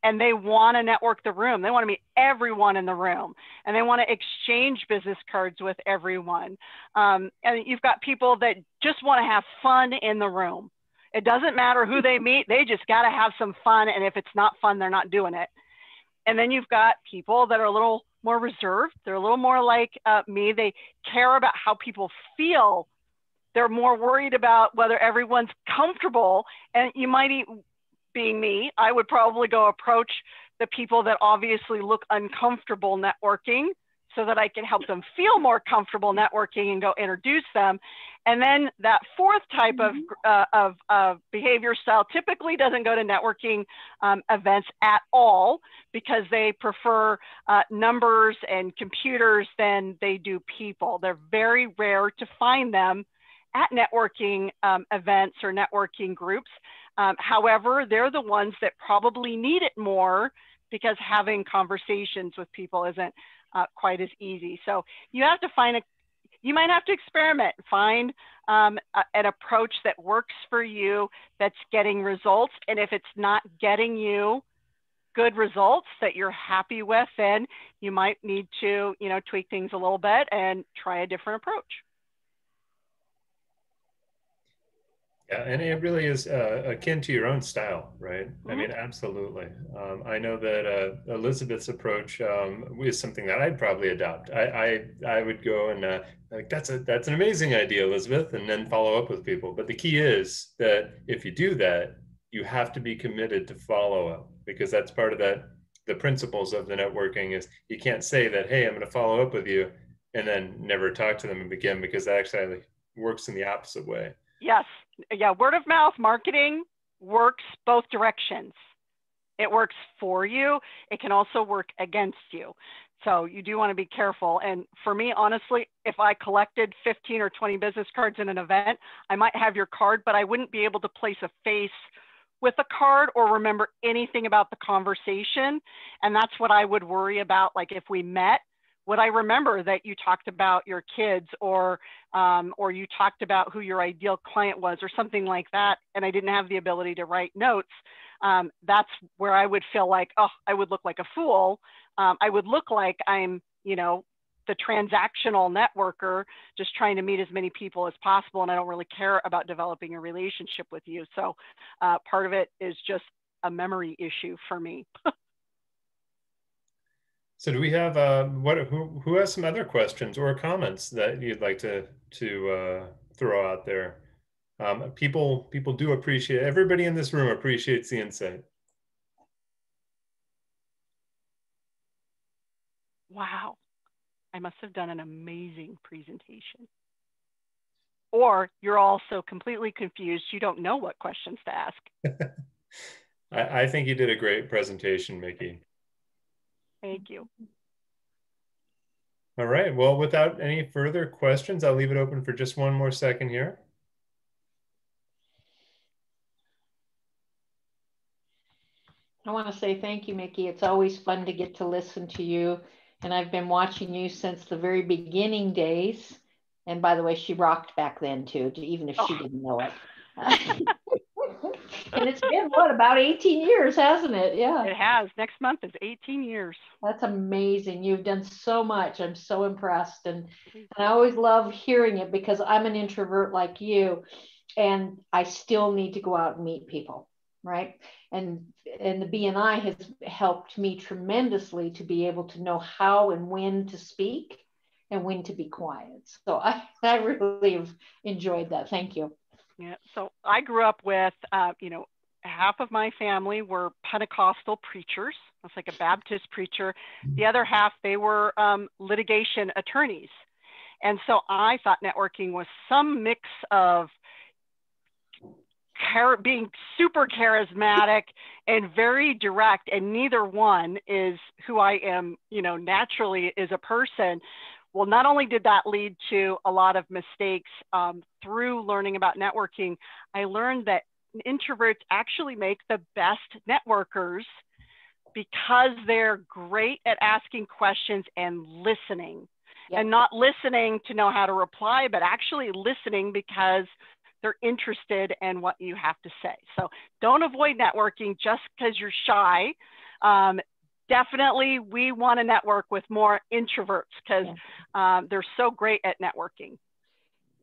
and they want to network the room. They want to meet everyone in the room, and they want to exchange business cards with everyone. And you've got people that just want to have fun in the room. It doesn't matter who they meet. They just got to have some fun. And if it's not fun, they're not doing it. And then you've got people that are a little more reserved. They're a little more like me. They care about how people feel They're more worried about whether everyone's comfortable. And you might, being me, I would probably go approach the people that obviously look uncomfortable networking so that I can help them feel more comfortable networking and go introduce them. And then that fourth type of behavior style typically doesn't go to networking events at all because they prefer numbers and computers than they do people. They're very rare to find them at networking events or networking groups. However, they're the ones that probably need it more because having conversations with people isn't quite as easy. So you have to find you might have to experiment, find an approach that works for you that's getting results. And if it's not getting you good results that you're happy with, then you might need to, tweak things a little bit and try a different approach. Yeah, and it really is akin to your own style, right? Mm-hmm. I mean, absolutely. I know that Elizabeth's approach is something that I'd probably adopt. I would go and like, that's an amazing idea, Elizabeth, and then follow up with people. But the key is that if you do that, you have to be committed to follow up, because that's part of the principles of the networking is you can't say that, hey, I'm going to follow up with you and then never talk to them again, because that actually works in the opposite way. Yes. Yeah. Word of mouth marketing works both directions. It works for you. It can also work against you. So you do want to be careful. And for me, honestly, if I collected 15 or 20 business cards in an event, I might have your card, but I wouldn't be able to place a face with a card or remember anything about the conversation. And that's what I would worry about. Like if we met, would I remember that you talked about your kids or you talked about who your ideal client was or something like that, and I didn't have the ability to write notes? That's where I would feel like, oh, I would look like a fool. I would look like I'm, the transactional networker, just trying to meet as many people as possible, and I don't really care about developing a relationship with you. So part of it is just a memory issue for me. So do we have who has some other questions or comments that you'd like to throw out there? People do appreciate, everybody in this room appreciates the insight. Wow, I must have done an amazing presentation. Or you're all so completely confused you don't know what questions to ask. I think you did a great presentation, Micki. Thank you. All right. Well, without any further questions, I'll leave it open for just one more second here. I want to say thank you, Micki. It's always fun to get to listen to you. And I've been watching you since the very beginning days. And by the way, she rocked back then too, even if she didn't know it. And it's been, what, about 18 years, hasn't it? Yeah. It has. Next month is 18 years. That's amazing. You've done so much. I'm so impressed. And I always love hearing it because I'm an introvert like you, and I still need to go out and meet people, right? And the BNI has helped me tremendously to be able to know how and when to speak and when to be quiet. So I really have enjoyed that. Thank you. Yeah, so I grew up with, half of my family were Pentecostal preachers. It's like a Baptist preacher. The other half, they were litigation attorneys. And so I thought networking was some mix of being super charismatic and very direct, and neither one is who I am, naturally as a person. Well, not only did that lead to a lot of mistakes through learning about networking, I learned that introverts actually make the best networkers because they're great at asking questions and listening. Yep. And not listening to know how to reply, but actually listening because they're interested in what you have to say. So don't avoid networking just because you're shy. Definitely, we want to network with more introverts because they're so great at networking.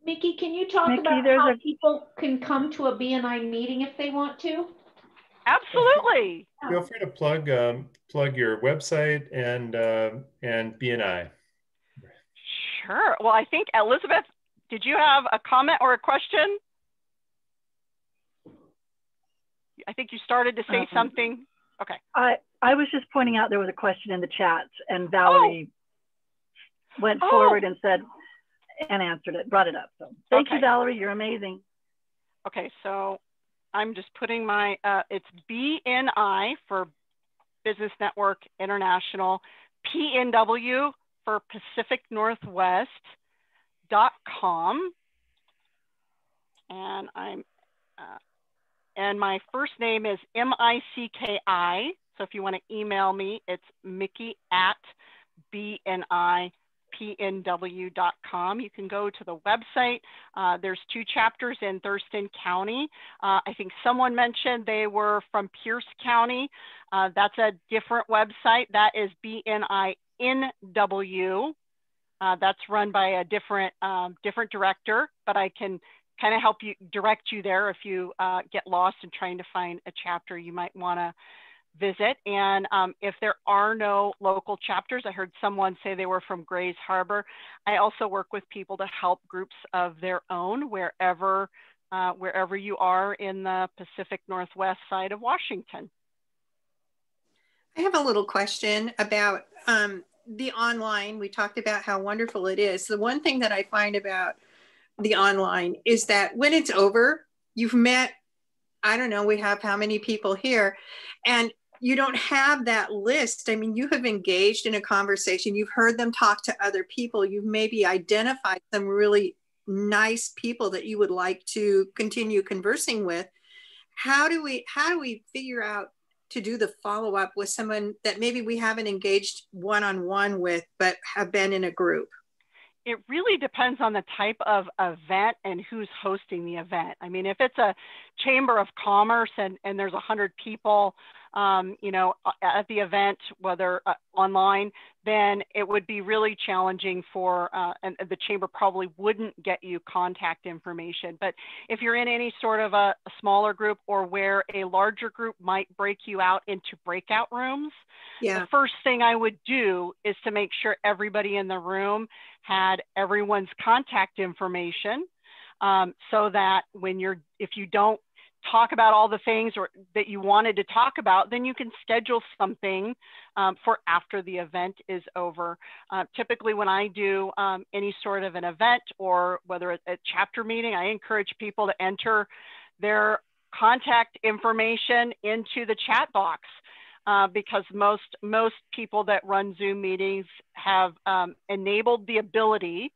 Micki, can you talk about how people can come to a BNI meeting if they want to? Absolutely. Feel free to plug your website and BNI. Sure. Well, I think Elizabeth did you have a comment or a question? I think you started to say something. Okay. I was just pointing out there was a question in the chat, and Valerie went forward and said, and answered it, brought it up. So thank you, Valerie, you're amazing. Okay, so I'm just putting my, it's BNI for Business Network International, PNW for Pacific Northwest.com. And I'm, and my first name is Micki. So if you want to email me, it's Micki@BNIPNW.com. You can go to the website. There's 2 chapters in Thurston County. I think someone mentioned they were from Pierce County. That's a different website. That is BNINW. That's run by a different director, but I can kind of help you, direct you there if you get lost in trying to find a chapter you might want to visit. And if there are no local chapters, I heard someone say they were from Grays Harbor. I also work with people to help groups of their own wherever you are in the Pacific Northwest side of Washington. I have a little question about the online. We talked about how wonderful it is. The one thing that I find about the online is that when it's over, you've met, I don't know, we have how many people here, and you don't have that list. I mean, you have engaged in a conversation, you've heard them talk to other people, you've maybe identified some really nice people that you would like to continue conversing with. How do we figure out to do the follow-up with someone that maybe we haven't engaged one-on-one with, but have been in a group? It really depends on the type of event and who's hosting the event. I mean, if it's a chamber of commerce and there's 100 people, you know, at the event, whether online, then it would be really challenging for, and the chamber probably wouldn't get you contact information. But if you're in any sort of a smaller group, or where a larger group might break you out into breakout rooms, the first thing I would do is to make sure everybody in the room had everyone's contact information, so that when if you don't talk about all the things that you wanted to talk about, then you can schedule something for after the event is over. Typically when I do any sort of an event, or whether it's a chapter meeting, I encourage people to enter their contact information into the chat box, because most people that run Zoom meetings have enabled the ability.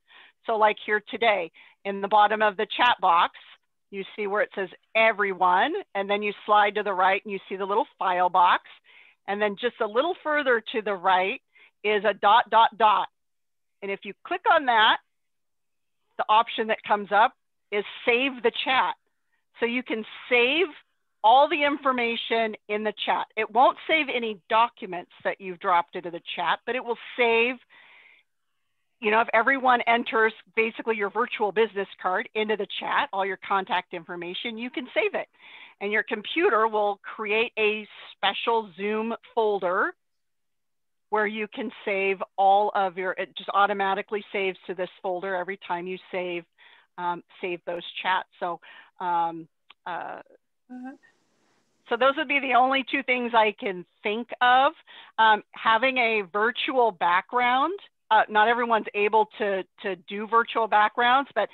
So like here today, in the bottom of the chat box, you see where it says everyone, and then you slide to the right and you see the little file box. And then just a little further to the right is a ... And if you click on that, the option that comes up is save the chat. So you can save all the information in the chat. It won't save any documents that you've dropped into the chat, but it will save, you know, if everyone enters basically your virtual business card into the chat, all your contact information, you can save it. And your computer will create a special Zoom folder where you can save all of your, it just automatically saves to this folder every time you save those chats. So, so those would be the only 2 things I can think of. Having a virtual background. Not everyone's able to do virtual backgrounds, but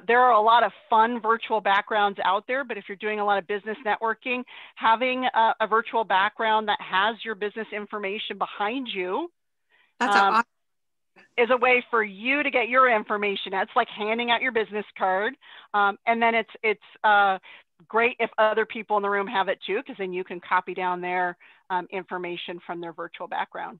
there are a lot of fun virtual backgrounds out there. But if you're doing a lot of business networking, having a virtual background that has your business information behind you is a way for you to get your information. It's like handing out your business card. And then it's great if other people in the room have it too, because then you can copy down their information from their virtual background.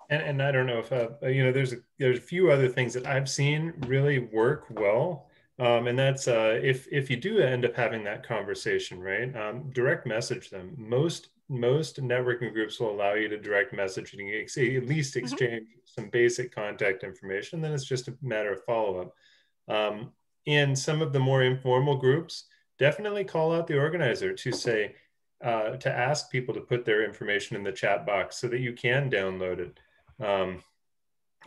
And I don't know if, you know, there's a few other things that I've seen really work well. And that's if you do end up having that conversation, right? Direct message them. Most networking groups will allow you to direct message and at least exchange some basic contact information. Then it's just a matter of follow-up. In some of the more informal groups, definitely call out the organizer to say, to ask people to put their information in the chat box so that you can download it.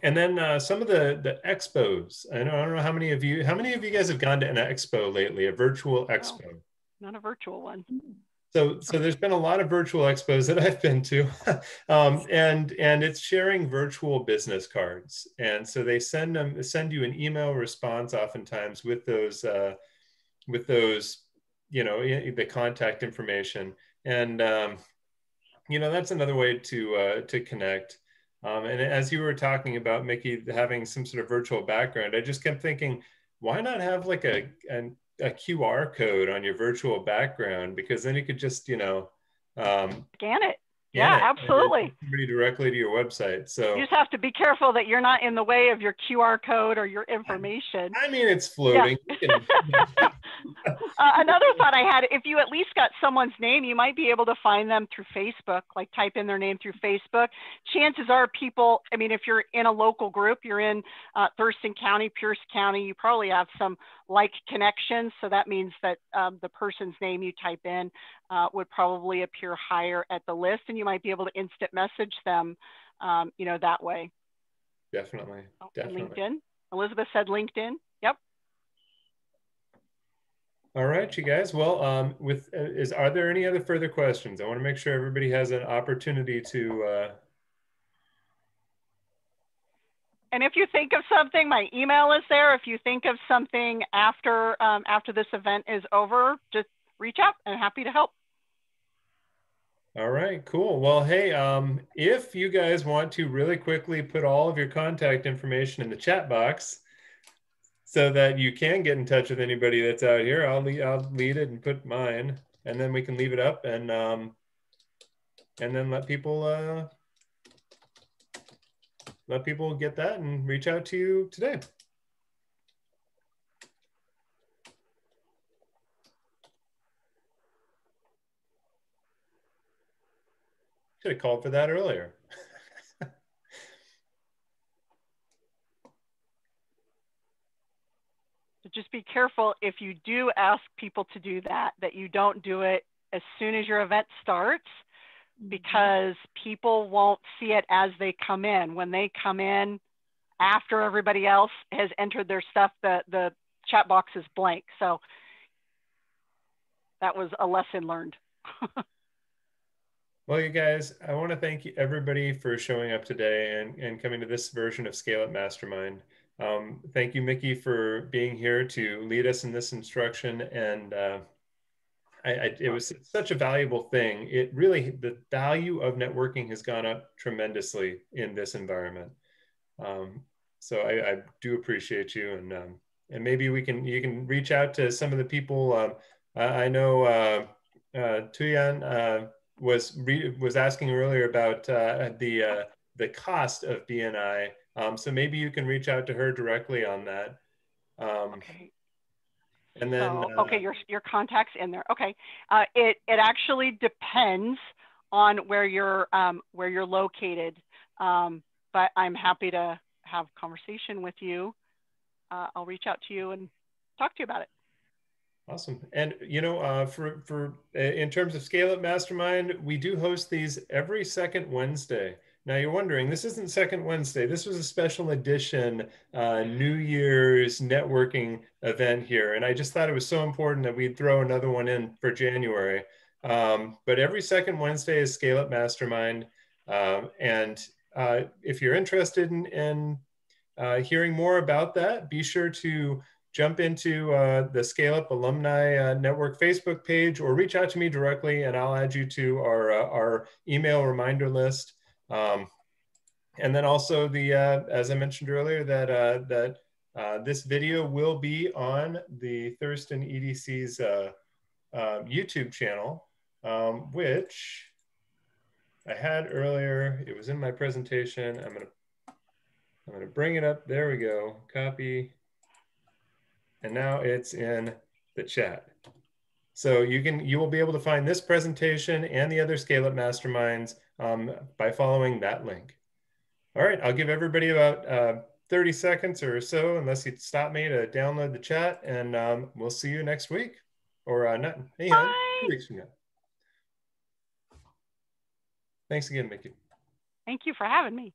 And then some of the expos. I don't know how many of you guys have gone to an expo lately, a virtual expo? No, not a virtual one. So there's been a lot of virtual expos that I've been to, and it's sharing virtual business cards. And so they send you an email response oftentimes with those, the contact information. And, that's another way to connect. And as you were talking about, Micki, having some sort of virtual background, I just kept thinking, why not have like a QR code on your virtual background? Because then you could just, scan it. Yeah, absolutely. Somebody directly to your website. So you just have to be careful that you're not in the way of your QR code or your information. I mean, it's floating. Yeah. Another thought I had, if you at least got someone's name, you might be able to find them through Facebook, like type in their name through Facebook. Chances are people, I mean, if you're in a local group, you're in Thurston County, Pierce County, you probably have some like connections. So that means that the person's name you type in would probably appear higher at the list, and you might be able to instant message them, that way. Definitely. Definitely. LinkedIn. Elizabeth said LinkedIn. Yep. All right, you guys. Well, are there any other further questions? I want to make sure everybody has an opportunity to. And if you think of something, my email is there. If you think of something after this event is over, just reach out. I'm happy to help. All right, cool. Well, hey, if you guys want to really quickly put all of your contact information in the chat box, so that you can get in touch with anybody that's out here, I'll lead it and put mine, and then we can leave it up and then let people get that and reach out to you today. Should have called for that earlier. Just be careful if you do ask people to do that you don't do it as soon as your event starts, because people won't see it as they come in. When they come in after everybody else has entered their stuff, the chat box is blank. So that was a lesson learned. Well, you guys, I want to thank everybody for showing up today and coming to this version of ScaleUp Mastermind. Thank you, Micki, for being here to lead us in this instruction. And it was such a valuable thing. The value of networking has gone up tremendously in this environment. So I do appreciate you. And maybe you can reach out to some of the people. I know Tuyan was asking earlier about the cost of BNI. So maybe you can reach out to her directly on that. Okay. And then okay, your contact's in there. Okay, it actually depends on where you're located, but I'm happy to have a conversation with you. I'll reach out to you and talk to you about it. Awesome. And for in terms of ScaleUp Mastermind, we do host these every second Wednesday. Now you're wondering, this isn't second Wednesday. This was a special edition New Year's networking event here. And I just thought it was so important that we'd throw another one in for January. But every second Wednesday is ScaleUp Mastermind. If you're interested in hearing more about that, be sure to jump into the ScaleUp Alumni Network Facebook page, or reach out to me directly and I'll add you to our email reminder list. And then also as I mentioned earlier, that this video will be on the Thurston EDC's YouTube channel, which I had earlier. It was in my presentation. I'm gonna bring it up. There we go. Copy. And now it's in the chat. So you will be able to find this presentation and the other ScaleUp Masterminds by following that link. All right, I'll give everybody about 30 seconds or so, unless you stop me, to download the chat, and we'll see you next week. Or not, hey, 2 weeks from now. Thanks again, Micki. Thank you for having me.